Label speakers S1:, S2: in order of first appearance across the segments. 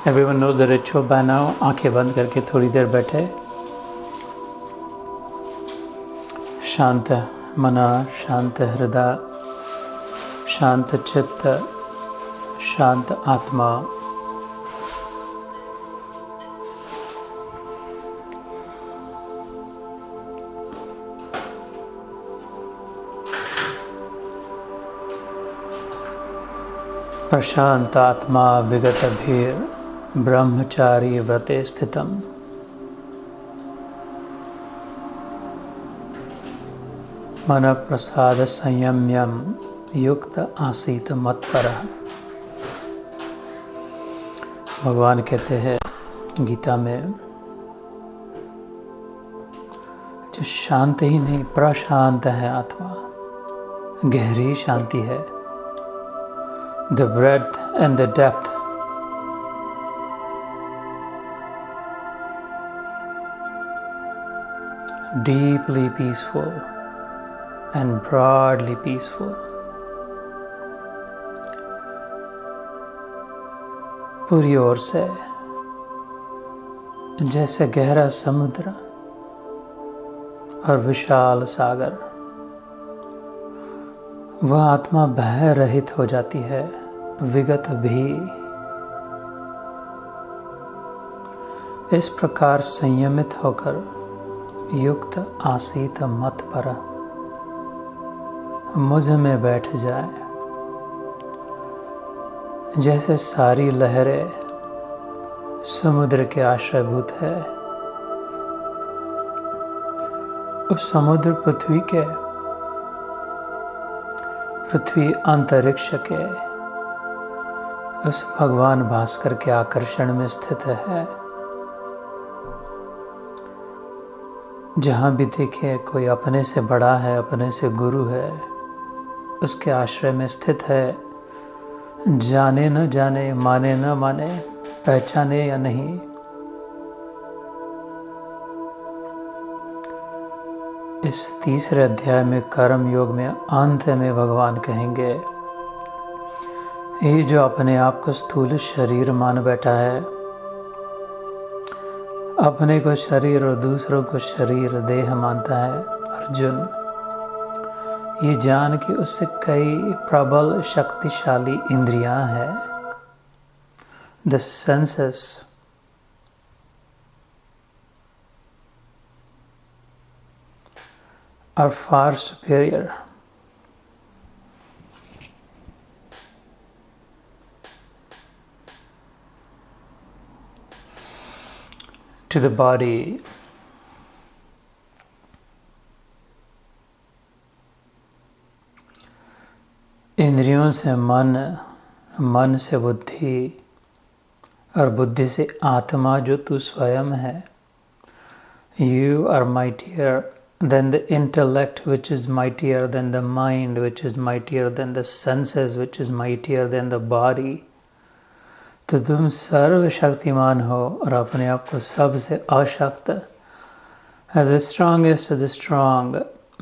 S1: Everyone knows the ritual by now. आंखें बंद करके थोड़ी देर बैठे, शांत मना, शांत हृदय, शांत चित्त, शांत आत्मा। प्रशांत आत्मा विगत भीर ब्रह्मचारी व्रते स्थितम्। मन प्रसाद संयम्यम युक्त आसीत मत्परः। भगवान कहते हैं गीता में, जो शांत ही नहीं प्रशांत है आत्मा, गहरी शांति है। The breadth and the depth, deeply peaceful and broadly peaceful. पूरी ओर से जैसे गहरा समुद्र और विशाल सागर, वह आत्मा भय रहित हो जाती है, विगत भी। इस प्रकार संयमित होकर युक्त आसीत मत पर मुझ में बैठ जाए, जैसे सारी लहरें समुद्र के आश्रयभूत है। उस समुद्र पृथ्वी अंतरिक्ष के उस भगवान भास्कर के आकर्षण में स्थित है। जहाँ भी देखे कोई अपने से बड़ा है, अपने से गुरु है, उसके आश्रय में स्थित है। जाने न जाने, माने न माने, पहचाने या नहीं, इस तीसरे अध्याय में कर्म योग में अंत में भगवान कहेंगे, ये जो अपने आप को स्थूल शरीर मान बैठा है, अपने को शरीर और दूसरों को शरीर देह मानता है, अर्जुन, ये जान कि उससे कई प्रबल शक्तिशाली इंद्रियां हैं। The senses are far superior to the body. इंद्रियों से मन, मन से बुद्धि और बुद्धि से आत्मा जो तू स्वयं है। You are mightier than the intellect, which is mightier than the mind, which is mightier than the senses, which is mightier than the body. तो तुम सर्वशक्तिमान हो और अपने आप को सबसे अशक्त, the strongest of the strong,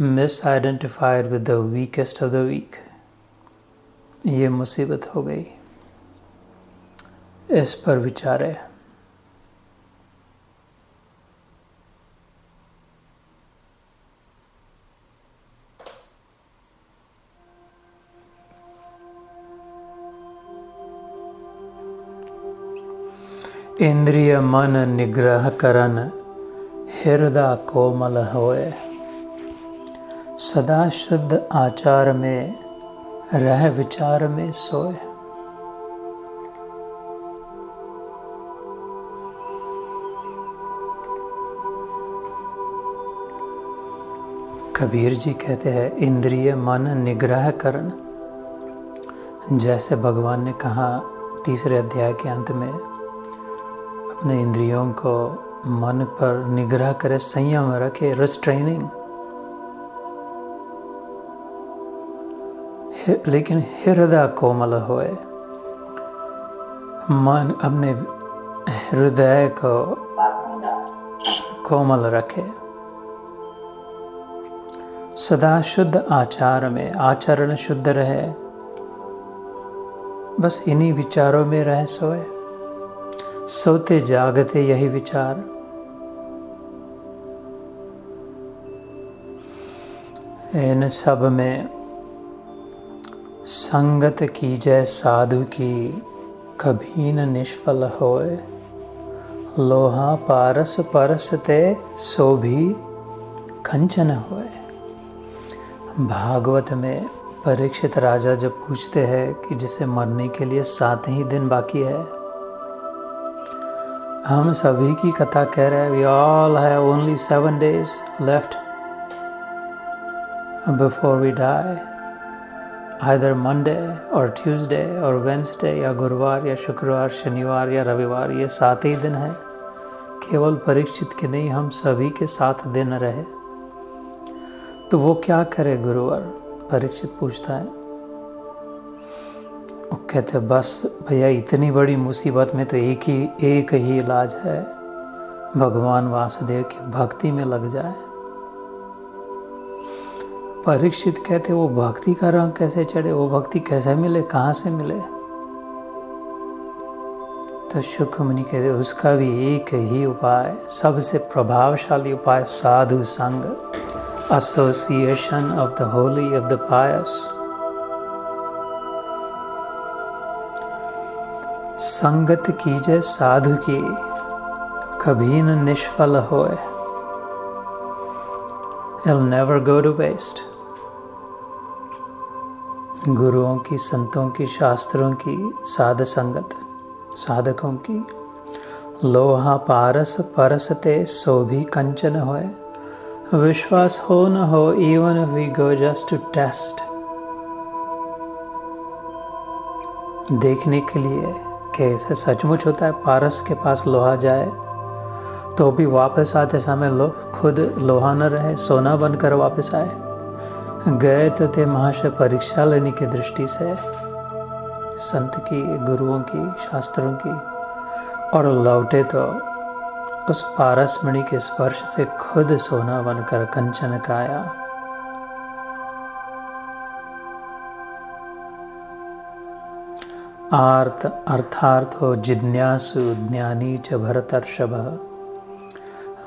S1: misidentified with the weakest of the weak. ये मुसीबत हो गई। इस पर विचारे। इंद्रिय मन निग्रह करन हृदय कोमल होए। सदा शुद्ध आचार में रह विचार में सोए। कबीर जी कहते हैं, इंद्रिय मन निग्रह करन, जैसे भगवान ने कहा तीसरे अध्याय के अंत में, अपने इंद्रियों को मन पर निग्रह करे, संयम रखे, रिस्ट्रेनिंग। लेकिन हृदय कोमल होए, मन अपने हृदय को कोमल रखे। सदा शुद्ध आचार में, आचरण शुद्ध रहे, बस इन्हीं विचारों में रह सोए। सोते जागते यही विचार। इन सब में संगत कीजै साधु की, कभी न निष्फल होए। लोहा पारस परसते, सो भी कंचन होए। भागवत में परीक्षित राजा जब पूछते हैं कि जिसे मरने के लिए 7 ही दिन बाकी है, हम सभी की कथा कह रहे हैं, we all have only 7 days left before we die, either Monday और ट्यूसडे और वेंसडे, या गुरुवार या शुक्रवार, शनिवार या रविवार, ये 7 ही दिन है। केवल परीक्षित के नहीं, हम सभी के 7 दिन रहे, तो वो क्या करे गुरुवर? परीक्षित पूछता है। वो कहते बस भैया, इतनी बड़ी मुसीबत में तो एक ही इलाज है, भगवान वासुदेव की भक्ति में लग जाए। परीक्षित कहते वो भक्ति का रंग कैसे चढ़े, वो भक्ति कैसे मिले, कहाँ से मिले? तो शुक्र मुनि कहते उसका भी एक ही उपाय, सबसे प्रभावशाली उपाय, साधु संग, association of the holy, of the pious। संगत कीजै साधु की, कभी न निष्फल होए। It'll never go to waste। गुरुओं की, संतों की, शास्त्रों की साध संगत, साधकों की। लोहा पारस परसते, सो भी कंचन होए। विश्वास हो न हो, even if we go just to test, देखने के लिए कैसे सचमुच होता है। पारस के पास लोहा जाए तो भी वापस आते समय खुद लोहा न रहे, सोना बनकर वापस आए। गए तो थे महाशय परीक्षा लेने की दृष्टि से, संत की, गुरुओं की, शास्त्रों की, और लौटे तो उस पारस मणि के स्पर्श से खुद सोना बनकर कंचन काया। आर्त अर्थार्थ हो जिज्ञासु, ज्ञानी च भरतर्षभ।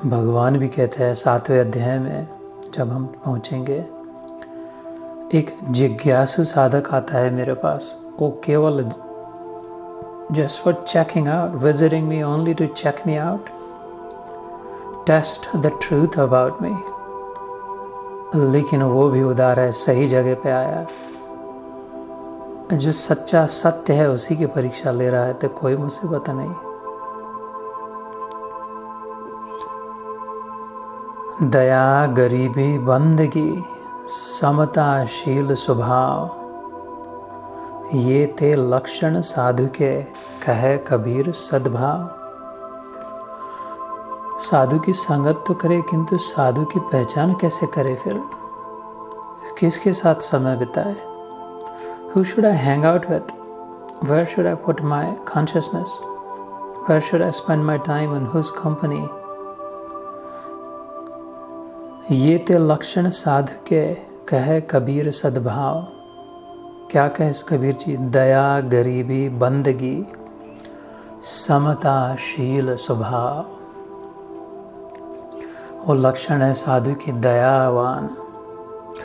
S1: भगवान भी कहते हैं 7वें अध्याय में जब हम पहुंचेंगे, एक जिज्ञासु साधक आता है मेरे पास, वो केवल just for checking out, visiting me only to check me out, test the truth about me। लेकिन वो भी उदार है, सही जगह पे आया, जो सच्चा सत्य है उसी की परीक्षा ले रहा है, तो कोई मुसीबत नहीं। दया गरीबी बंदगी, समताशील स्वभाव, ये ते लक्षण साधु के, कहे कबीर सद्भाव। साधु की संगत तो करे, किंतु साधु की पहचान कैसे करे? फिर किसके साथ समय बिताए? Who should I hang out with? Where should I put my consciousness? Where should I spend my time, in whose company? ये ते लक्षण साधु के, कहे कबीर सद्भाव। क्या कहे कबीर जी? दया गरीबी बंदगी, समताशील स्वभाव। वो लक्षण है साधु की, दयावान,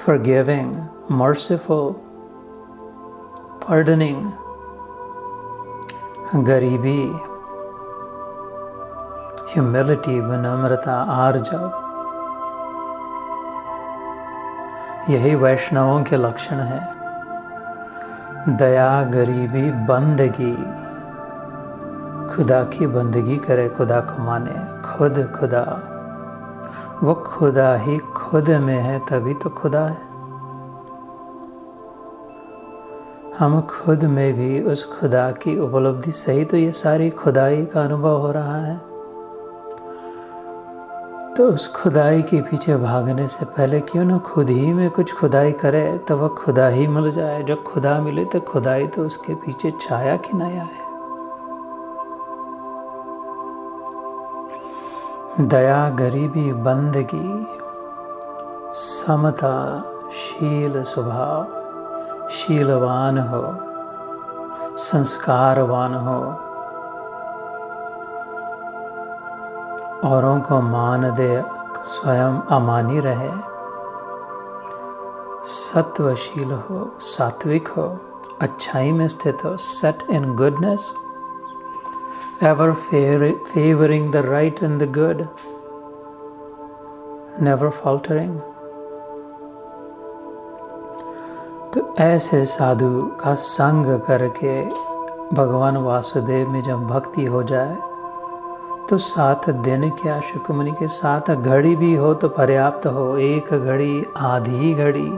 S1: forgiving, merciful, pardoning। गरीबी, humility, विनम्रता, आर्जव, यही वैष्णवों के लक्षण है। दया गरीबी बंदगी, खुदा की बंदगी करे, खुदा को माने, खुद खुदा, वो खुदा ही खुद में है, तभी तो खुदा है। हम खुद में भी उस खुदा की उपलब्धि सही, तो ये सारी खुदाई का अनुभव हो रहा है। तो उस खुदाई के पीछे भागने से पहले क्यों न खुद ही में कुछ खुदाई करे, तो वह खुदा ही मिल जाए। जब खुदा मिले तो खुदाई तो उसके पीछे छाया कि नहीं आए। दया गरीबी बंदगी, समता शील स्वभाव, शीलवान हो, संस्कारवान हो, औरों को मान दे, स्वयं अमानी रहे, सत्वशील हो, सात्विक हो, अच्छाई में स्थित हो, set in goodness, ever favouring the right and the good, never faltering. तो ऐसे साधु का संग करके भगवान वासुदेव में जब भक्ति हो जाए तो 7 दिन क्या, शुकमुनि के 7 घड़ी भी हो तो पर्याप्त हो। 1 घड़ी, आधी घड़ी,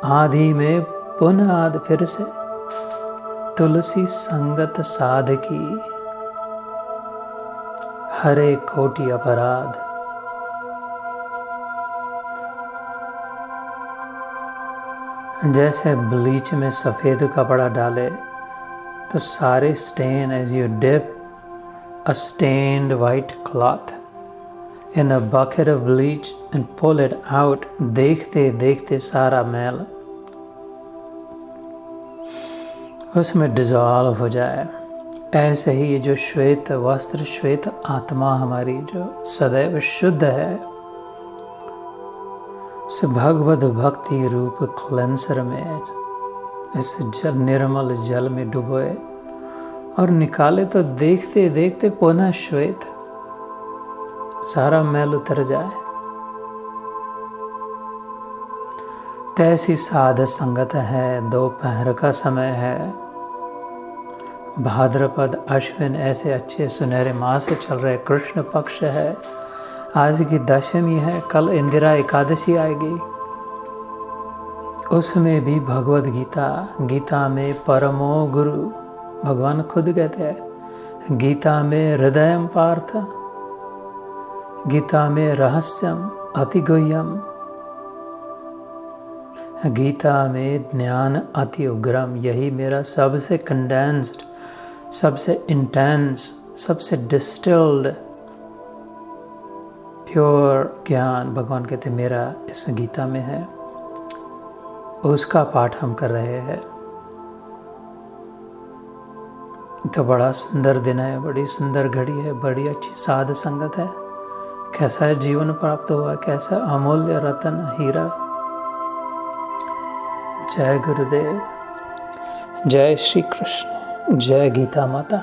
S1: आधी में पुनः आध फिर से तुलसी संगत साधकी, हरे कोटि अपराध। जैसे ब्लीच में सफ़ेद कपड़ा डाले तो सारे stain, as you dip a stained white cloth in a bucket of bleach and pull it out, देखते देखते सारा मैल उसमें डिजॉल्व हो जाए। ऐसे ही ये जो श्वेत वस्त्र, श्वेत आत्मा हमारी जो सदैव शुद्ध है, उसे भगवद भक्ति रूप क्लेंसर में, इस जल, निर्मल जल में डुबोए और निकाले तो देखते देखते पुनः श्वेत, सारा मैल उतर जाए। तैसी साध संगत है। दोपहर का समय है, भाद्रपद अश्विन ऐसे अच्छे सुनहरे मास से चल रहे, कृष्ण पक्ष है, आज की दशमी है, कल इंदिरा एकादशी आएगी। उसमें भी भगवद गीता, गीता में परमो गुरु, भगवान खुद कहते हैं, गीता में हृदयम पार्थ, गीता में रहस्यम अति गुह्यम, गीता में ज्ञान अति उग्रम। यही मेरा सबसे कंडेंस्ड, सबसे इंटेंस, सबसे डिस्टिल्ड प्योर ज्ञान भगवान कहते मेरा इस गीता में है। उसका पाठ हम कर रहे हैं। तो बड़ा सुंदर दिन है, बड़ी सुंदर घड़ी है, बड़ी अच्छी साध संगत है। कैसा जीवन प्राप्त हुआ, कैसा अमूल्य रतन हीरा। जय गुरुदेव, जय श्री कृष्ण, जय गीता माता।